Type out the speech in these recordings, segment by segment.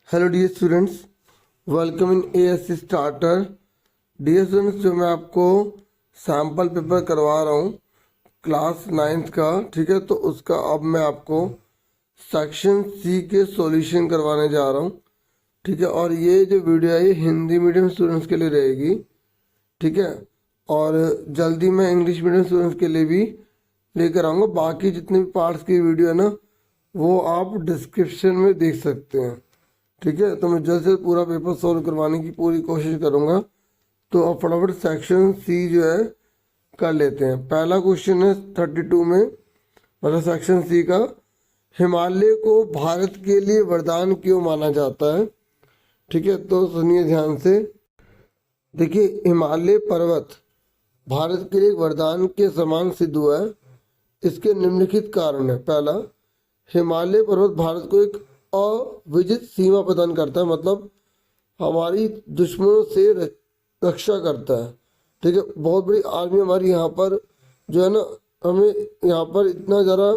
Hello dear students, welcome in ASC starter. Dear students, जो मैं आपको सैम्पल पेपर करवा रहा हूँ क्लास 9th का, ठीक है, तो उसका अब मैं आपको सेक्शन सी के सॉल्यूशन करवाने जा रहा हूँ, ठीक है। और ये जो वीडियो है ये हिंदी मीडियम स्टूडेंट्स के लिए रहेगी, ठीक है। और जल्दी मैं इंग्लिश मीडियम स्टूडेंट्स के लिए भी लेकर आऊँगा। बाकी जितने भी पार्ट्स की वीडियो है ना, वो आप डिस्क्रिप्शन में देख सकते हैं, ठीक है। तो मैं जल्द से पूरा पेपर सॉल्व करवाने की पूरी कोशिश करूंगा। तो अब फटाफट सेक्शन सी जो है कर लेते हैं। पहला क्वेश्चन है 32 में, मतलब सेक्शन सी का, हिमालय को भारत के लिए वरदान क्यों माना जाता है, ठीक है। तो सुनिए ध्यान से। देखिए, हिमालय पर्वत भारत के लिए एक वरदान के समान सिद्ध हुआ है। इसके निम्नलिखित कारण है। पहला, हिमालय पर्वत भारत को एक अविजित सीमा प्रदान करता है, मतलब हमारी दुश्मनों से रक्षा करता है, ठीक है। बहुत बड़ी आर्मी हमारी यहाँ पर जो है ना, हमें यहाँ पर इतना ज़्यादा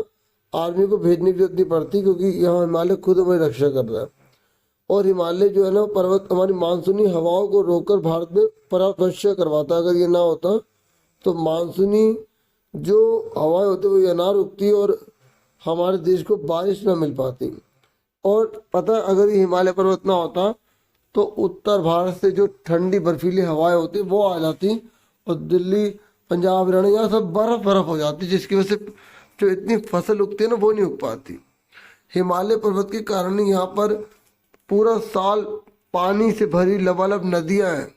आर्मी को भेजने की जरूरत नहीं पड़ती, क्योंकि यहाँ हिमालय खुद हमारी रक्षा कर रहा है। और हिमालय जो है ना पर्वत हमारी मानसूनी हवाओं को रोककर भारत में परावर्षा करवाता है। अगर ये ना होता तो मानसूनी जो हवाएं होती वो ये ना रुकती और हमारे देश को बारिश ना मिल पाती। और पता है, अगर ये हिमालय पर्वत ना होता तो उत्तर भारत से जो ठंडी बर्फीली हवाएं होती वो आ जाती और दिल्ली, पंजाब, हरियाणा यहाँ सब बर्फ बर्फ हो जाती, जिसकी वजह से जो इतनी फसल उगती है ना वो नहीं उग पाती। हिमालय पर्वत के कारण यहाँ पर पूरा साल पानी से भरी लबालब नदियाँ हैं।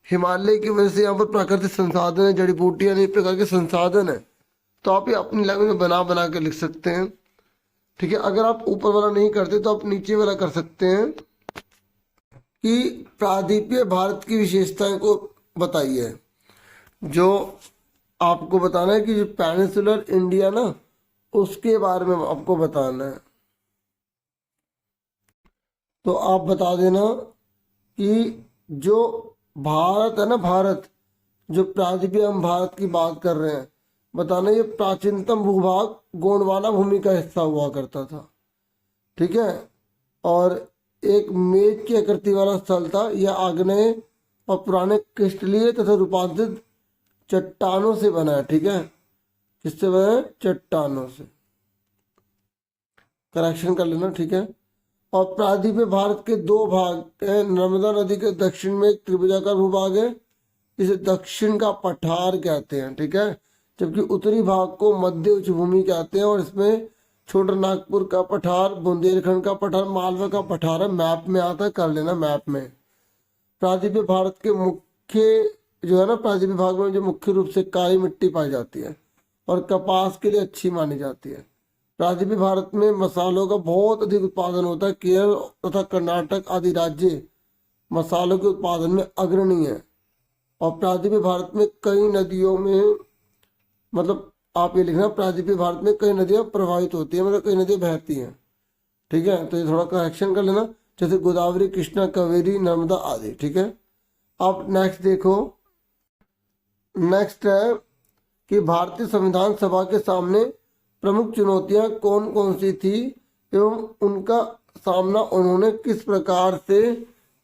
हिमालय की वजह से यहाँ पर प्राकृतिक संसाधन है, जड़ी बूटियाँ, अनेक प्रकार के संसाधन है। तो आप ये अपनी लैंग्वेज में बना बना के लिख सकते हैं, ठीक है। अगर आप ऊपर वाला नहीं करते तो आप नीचे वाला कर सकते हैं कि प्रायद्वीपीय भारत की विशेषताएं को बताइए। जो आपको बताना है कि जो पेनिनसुलर इंडिया ना, उसके बारे में आपको बताना है। तो आप बता देना कि जो भारत है ना, भारत जो प्रायद्वीपीय, हम भारत की बात कर रहे हैं, बताना ये प्राचीनतम भूभाग गोंडवाना भूमि का हिस्सा हुआ करता था, ठीक है। और एक मेज की आकृति वाला स्थल था। यह आग्नेय और पुराने क्रिस्टलीय तथा रूपांतरित चट्टानों से बना है, ठीक है। किससे बना है? चट्टानों से। करेक्शन कर लेना, ठीक है। और प्रायद्वीपीय भारत के दो भाग हैं। नर्मदा नदी के दक्षिण में एक त्रिभुजाकार भूभाग है, इसे दक्षिण का पठार कहते हैं, ठीक है। जबकि उत्तरी भाग को मध्य उच्च भूमि कहते हैं और इसमें छोटा नागपुर का पठार, बुंदेलखंड का पठार, मालवा का पठार है। मैप में आता है, कर लेना मैप में। प्रायद्वीपीय भारत के मुख्य जो है ना, प्रायद्वीपीय भाग में जो मुख्य रूप से काली मिट्टी पाई जाती है और कपास के लिए अच्छी मानी जाती है। प्रायद्वीपीय भारत में मसालों का बहुत अधिक उत्पादन होता है। केरल तथा कर्नाटक आदि राज्य मसालों के उत्पादन में अग्रणी है। और प्रायद्वीपीय भारत में कई नदियों में, मतलब आप ये लिखना, प्रायद्वीपीय भारत में कई नदियां प्रभावित होती है, मतलब कई नदियां बहती हैं, ठीक है। तो ये थोड़ा करेक्शन कर लेना, जैसे गोदावरी, कृष्णा, कावेरी, नर्मदा आदि, ठीक है। अब नेक्स्ट देखो। नेक्स्ट है कि भारतीय संविधान सभा के सामने प्रमुख चुनौतियां कौन कौन सी थी एवं उनका सामना उन्होंने किस प्रकार से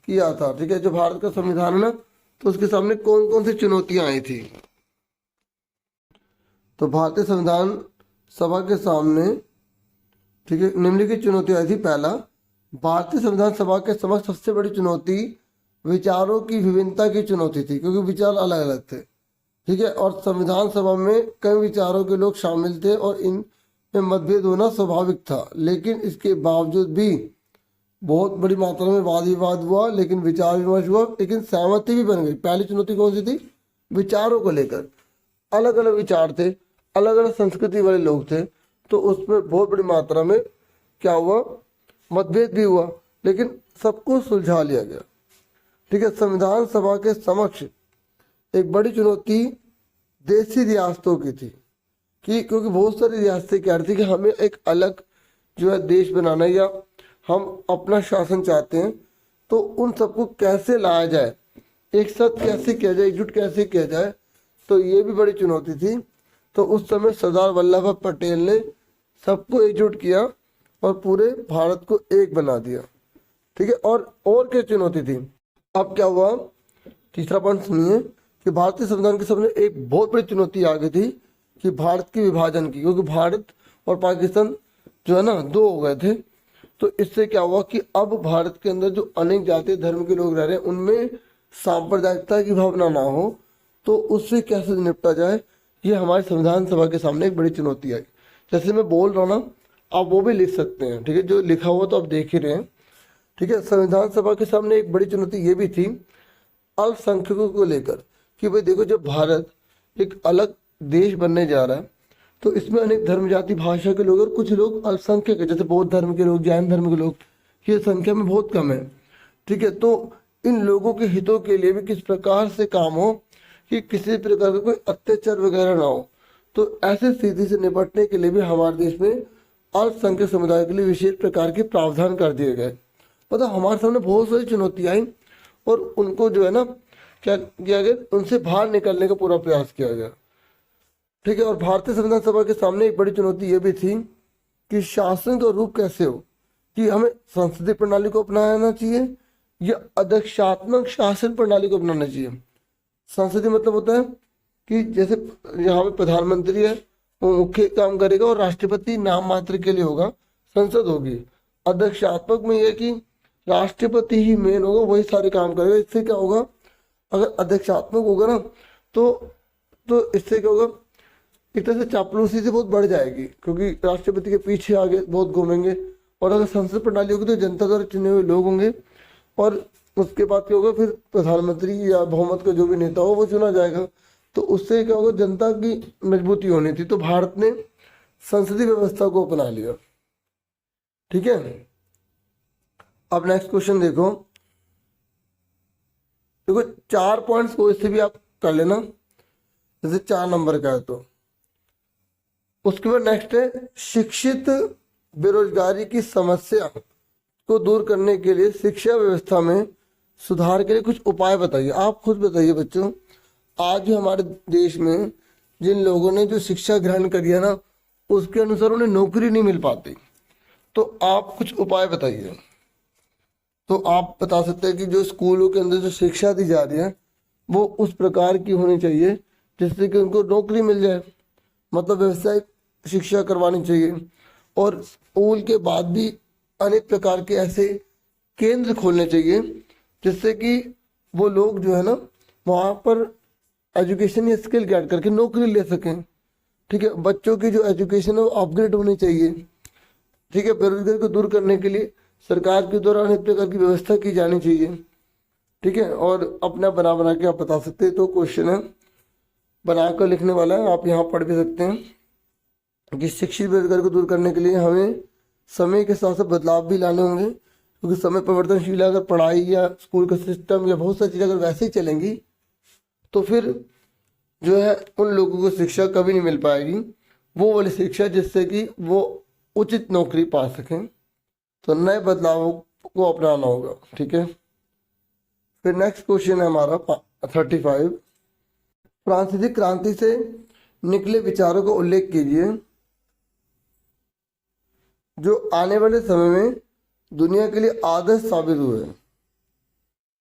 किया था, ठीक है। जो भारत का संविधान है ना, तो उसके सामने कौन कौन सी चुनौतियां आई थी। तो भारतीय संविधान सभा के सामने, ठीक है, निम्नलिखित चुनौती आई थी। पहला, भारतीय संविधान सभा के समक्ष सबसे बड़ी चुनौती विचारों की विभिन्नता की चुनौती थी, क्योंकि विचार अलग अलग थे, ठीक है। और संविधान सभा में कई विचारों के लोग शामिल थे और इनमें मतभेद होना स्वाभाविक था। लेकिन इसके बावजूद भी बहुत बड़ी मात्रा में वाद विवाद हुआ, लेकिन विचार विमर्श हुआ, लेकिन सहमति भी बन गई। पहली चुनौती कौन सी थी? विचारों को लेकर अलग अलग विचार थे, अलग अलग संस्कृति वाले लोग थे, तो उसमें बहुत बड़ी मात्रा में क्या हुआ? मतभेद भी हुआ, लेकिन सबको सुलझा लिया गया, ठीक है। संविधान सभा के समक्ष एक बड़ी चुनौती देशी रियासतों की थी, कि क्योंकि बहुत सारी रियासतें कह रही थी कि हमें एक अलग जो है देश बनाना है, या हम अपना शासन चाहते हैं, तो उन सबको कैसे लाया जाए, एक साथ कैसे किया जाए, एकजुट कैसे किया जाए, तो ये भी बड़ी चुनौती थी। तो उस समय सरदार वल्लभ भाई पटेल ने सबको एकजुट किया और पूरे भारत को एक बना दिया, ठीक है। और क्या चुनौती थी। अब क्या हुआ, तीसरा पॉइंट सुनिए कि भारतीय संविधान के सामने एक बहुत बड़ी चुनौती आ गई थी कि भारत के विभाजन की, क्योंकि भारत और पाकिस्तान जो है ना दो हो गए थे। तो इससे क्या हुआ कि अब भारत के अंदर जो अनेक जाति धर्म के लोग रह रहे हैं उनमें सांप्रदायिकता की भावना ना हो, तो उससे कैसे निपटा जाए, ये हमारे संविधान सभा के सामने एक बड़ी चुनौती आई। जैसे मैं बोल रहा हूँ ना, आप वो भी लिख सकते हैं, ठीक है, जो लिखा हुआ तो आप देख ही रहे हैं, ठीक है। संविधान सभा के सामने एक बड़ी चुनौती ये भी थी अल्पसंख्यकों को लेकर कि भाई देखो, जब भारत एक अलग देश बनने जा रहा है तो इसमें अनेक धर्म जाति भाषा के लोग और कुछ लोग अल्पसंख्यक है, जैसे बौद्ध धर्म के लोग, जैन धर्म के लोग, ये संख्या में बहुत कम है, ठीक है। तो इन लोगों के हितों के लिए भी किस प्रकार से काम हो कि किसी प्रकार का कोई अत्याचार वगैरह ना हो, तो ऐसे स्थिति से निपटने के लिए भी हमारे देश में अल्पसंख्यक समुदाय के लिए विशेष प्रकार के प्रावधान कर दिए गए। मतलब हमारे सामने बहुत सारी चुनौती आई और उनको जो है ना क्या किया गया, उनसे बाहर निकलने का पूरा प्रयास किया गया, ठीक है। और भारतीय संविधान सभा के सामने एक बड़ी चुनौती ये भी थी कि शासन का रूप कैसे हो, कि हमें संसदीय प्रणाली को अपनाना चाहिए या अध्यक्षात्मक शासन प्रणाली को अपनाना चाहिए। संसदीय मतलब होता है कि जैसे यहाँ पे प्रधानमंत्री है वो मुख्य काम करेगा और राष्ट्रपति नाम मात्र के लिए होगा, संसद होगी। अध्यक्षात्मक में यह कि राष्ट्रपति ही मेन होगा, वही सारे काम करेगा। इससे क्या होगा, अगर अध्यक्षात्मक होगा ना तो इससे क्या होगा, एक तरह से चापलूसी से बहुत बढ़ जाएगी, क्योंकि राष्ट्रपति के पीछे आगे बहुत घूमेंगे। और अगर संसद प्रणाली होगी तो जनता द्वारा चुने हुए लोग होंगे और उसके बाद क्या होगा, फिर प्रधानमंत्री या बहुमत का जो भी नेता हो वो चुना जाएगा। तो उससे क्या होगा, जनता की मजबूती होनी थी। तो भारत ने संसदीय व्यवस्था को अपना लिया, ठीक है। अब नेक्स्ट क्वेश्चन देखो, 4 पॉइंट्स को इससे भी आप कर लेना, जैसे 4 नंबर का है तो। उसके बाद नेक्स्ट है शिक्षित बेरोजगारी की समस्या को दूर करने के लिए शिक्षा व्यवस्था में सुधार के लिए कुछ उपाय बताइए। आप खुद बताइए बच्चों, आज हमारे देश में जिन लोगों ने जो शिक्षा ग्रहण करी है ना, उसके अनुसार उन्हें नौकरी नहीं मिल पाती। तो आप कुछ उपाय बताइए। तो आप बता सकते हैं कि जो स्कूलों के अंदर जो शिक्षा दी जा रही है वो उस प्रकार की होनी चाहिए जिससे कि उनको नौकरी मिल जाए, मतलब व्यवसायिक शिक्षा करवानी चाहिए। और स्कूल के बाद भी अनेक प्रकार के ऐसे केंद्र खोलने चाहिए जिससे कि वो लोग जो है ना वहाँ पर एजुकेशन या स्किल गेट करके नौकरी ले सकें, ठीक है। बच्चों की जो एजुकेशन है वो अपग्रेड होनी चाहिए, ठीक है। बेरोजगारी को दूर करने के लिए सरकार के द्वारा अनेक प्रकार की व्यवस्था की जानी चाहिए, ठीक है। और अपना बना के आप बता सकते हैं। तो क्वेश्चन है बनाकर लिखने वाला है, आप यहाँ पढ़ भी सकते हैं कि शिक्षित बेरोजगारी को दूर करने के लिए हमें समय के साथ साथ बदलाव भी लाने होंगे, क्योंकि समय परिवर्तनशील है। अगर पढ़ाई या स्कूल का सिस्टम या बहुत सारी चीज़ें अगर वैसे ही चलेंगी तो फिर जो है उन लोगों को शिक्षा कभी नहीं मिल पाएगी, वो वाली शिक्षा जिससे कि वो उचित नौकरी पा सकें। तो नए बदलावों को अपनाना होगा, ठीक है। फिर नेक्स्ट क्वेश्चन है हमारा 35, फ्रांसीसी क्रांति से निकले विचारों का उल्लेख कीजिए जो आने वाले समय में दुनिया के लिए आदर्श साबित हुए।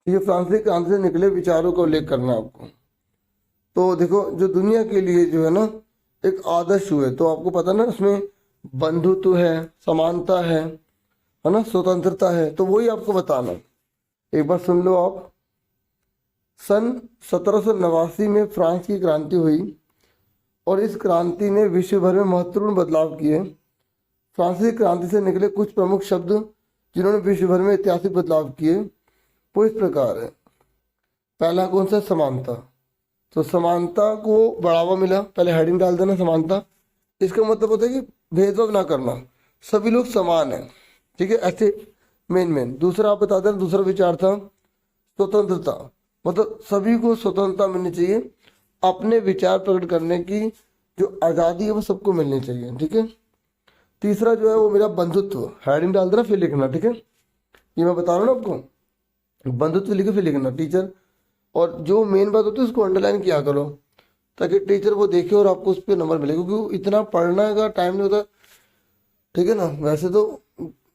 ये फ्रांसीसी क्रांति से निकले विचारों का उल्लेख करना है आपको। तो देखो, जो दुनिया के लिए जो है ना एक आदर्श हुए, तो आपको पता ना उसमें बंधुत्व है, समानता है ना, स्वतंत्रता है, तो वही आपको बताना। एक बार सुन लो आप। सन 1789 में फ्रांस की क्रांति हुई और इस क्रांति ने विश्व भर में महत्वपूर्ण बदलाव किए। फ्रांसीसी क्रांति से निकले कुछ प्रमुख शब्द जिन्होंने विश्व भर में ऐतिहासिक बदलाव किए वो इस प्रकार है। पहला कौन सा, समानता। तो समानता को बढ़ावा मिला, पहले हेडिंग डाल देना समानता। इसका मतलब होता है कि भेदभाव ना करना, सभी लोग समान हैं, ठीक है, ऐसे मेन। दूसरा आप बता देना, दूसरा विचार था स्वतंत्रता, मतलब सभी को स्वतंत्रता मिलनी चाहिए, अपने विचार प्रकट करने की जो आज़ादी है वो सबको मिलनी चाहिए, ठीक है। तीसरा जो है वो मेरा बंधुत्व, हेडिंग डाल देना फिर लिखना, ठीक है। ये मैं बता रहा हूँ ना आपको, बंधुत्व लिखे फिर लिखना टीचर। और जो मेन बात होती है उसको अंडरलाइन किया करो ताकि टीचर वो देखे और आपको उस पर नंबर मिले, क्योंकि इतना पढ़ना का टाइम नहीं होता, ठीक है ना। वैसे तो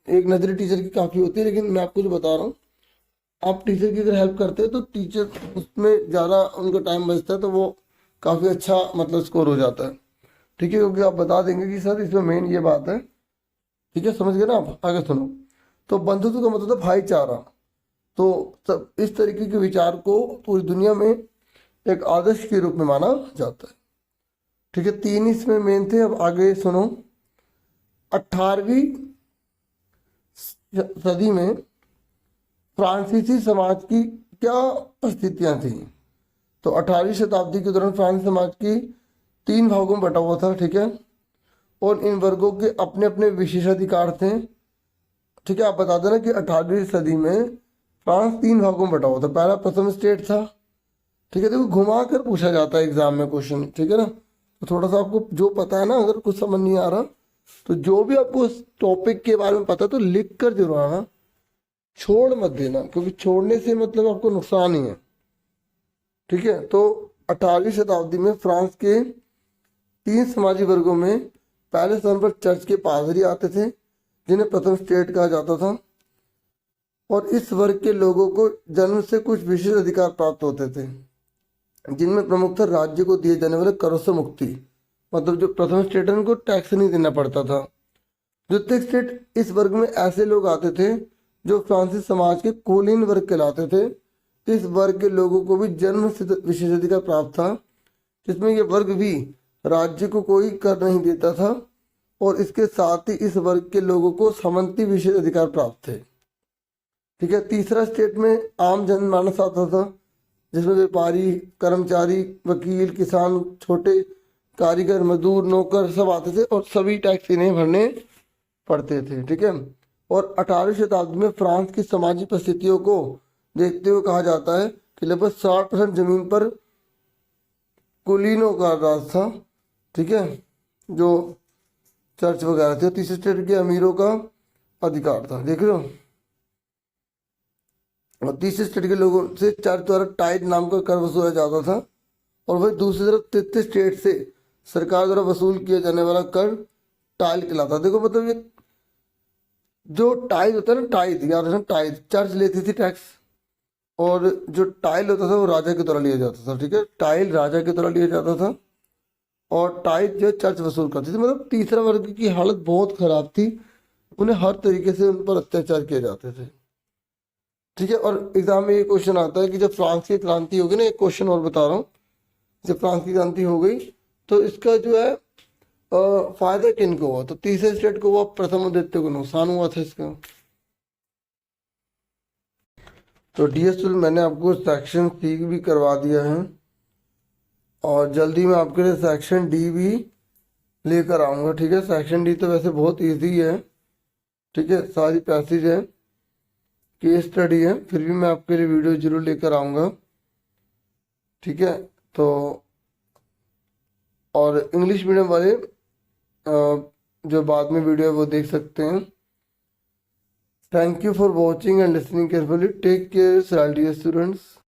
एक नजरी टीचर की काफ़ी होती है, लेकिन मैं आपको जो बता रहा हूँ, आप टीचर की अगर हेल्प करते हैं तो टीचर उसमें ज़्यादा उनका टाइम बचता है, तो वो काफ़ी अच्छा मतलब स्कोर हो जाता है। ठीक है, क्योंकि आप बता देंगे कि सर इसमें मेन ये बात है। ठीक है, समझ गए ना आप? आगे सुनो। तो बंधुत्व का मतलब है भाईचारा। तो सब इस तरीके के विचार को पूरी दुनिया में एक आदर्श के रूप में माना जाता है। ठीक है, 3 इसमें मेन थे। अब आगे सुनो। 18वीं सदी में फ्रांसीसी समाज की क्या परिस्थितियां थी? तो 18वीं शताब्दी के दौरान फ्रांस समाज की 3 भागों में बटा हुआ था। ठीक है, और इन वर्गों के अपने अपने विशेषाधिकार थे। ठीक है, आप बता देना कि 18वीं सदी में फ्रांस 3 भागों में बटा हुआ था। पहला प्रथम स्टेट था। ठीक है, देखो घुमा कर पूछा जाता है एग्जाम में क्वेश्चन। ठीक है ना, तो थोड़ा सा आपको जो पता है ना, अगर कुछ समझ नहीं आ रहा तो जो भी आपको उस टॉपिक के बारे में पता है तो लिख कर जरूर आना, छोड़ मत देना, क्योंकि छोड़ने से मतलब आपको नुकसान ही है। ठीक है, तो 18वीं शताब्दी में फ्रांस के 3 समाजी वर्गों में पहले स्थान पर चर्च के पादरी आते थे, जिन्हें प्रथम स्टेट कहा जाता था। और इस वर्ग के लोगों को जन्म से कुछ विशेष अधिकार प्राप्त होते थे, जिनमें प्रमुखतः राज्य को दिए जाने वाले करों से मुक्ति। मतलब जो प्रथम स्टेट है उनको टैक्स नहीं देना पड़ता था। द्वितीय स्टेट, इस वर्ग में ऐसे लोग आते थे जो फ्रांसीसी समाज के कुलीन वर्ग कहलाते थे। इस वर्ग के लोगों को भी जन्म से विशेषाधिकार प्राप्त था, जिसमें ये वर्ग भी राज्य को कोई कर नहीं देता था, और इसके साथ ही इस वर्ग के लोगों को सामंती विशेष अधिकार प्राप्त थे। ठीक है, तीसरा स्टेट में आम जनमानस आता था, जिसमें व्यापारी, कर्मचारी, वकील, किसान, छोटे कारीगर, मजदूर, नौकर सब आते थे, और सभी टैक्स इन्हें भरने पड़ते थे। ठीक है, और 18वीं शताब्दी में फ्रांस की समाजी परिस्थितियों को देखते हुए कहा जाता है कि लगभग 60% जमीन पर कुलीनों का राज था। ठीक है, जो चर्च वगैरह थे। तीसरे स्टेट के अमीरों का अधिकार था, देख रहे हो। और तीसरे स्टेट के लोगों से चर्च द्वारा टाइट नाम का कर वसूला जाता था, और वही दूसरी तरफ तृतीय स्टेट से सरकार द्वारा वसूल किया जाने वाला कर टाइल कहलाता। देखो मतलब ये जो टाइल होता है ना, टाइल याद रखना, टाइल चर्च लेती थी टैक्स, और जो टाइल होता था वो राजा के द्वारा लिया जाता था। ठीक है, टाइल राजा के द्वारा लिया जाता था, और टाइल जो चर्च वसूल करती थी। मतलब तीसरा वर्ग की हालत बहुत खराब थी, उन्हें हर तरीके से उन पर अत्याचार किए जाते थे। ठीक है, और एग्जाम में ये क्वेश्चन आता है कि जब फ्रांस की क्रांति होगी ना, एक क्वेश्चन और बता रहा हूँ, जब फ्रांस की क्रांति हो गई तो इसका जो है फायदा किन को हुआ? तो तीसरे स्टेट को हुआ, प्रथम आदित्य को नुकसान हुआ था इसका। तो डीएस मैंने आपको सेक्शन सी भी करवा दिया है, और जल्दी मैं आपके लिए सेक्शन डी भी लेकर आऊँगा। ठीक है, सेक्शन डी तो वैसे बहुत इजी है। ठीक है, सारी पैसेज है, केस स्टडी है, फिर भी मैं आपके लिए वीडियो जरूर लेकर आऊँगा। ठीक है, तो और इंग्लिश मीडियम वाले जो बाद में वीडियो है वो देख सकते हैं। Thank you for watching and listening carefully. Take care dear students.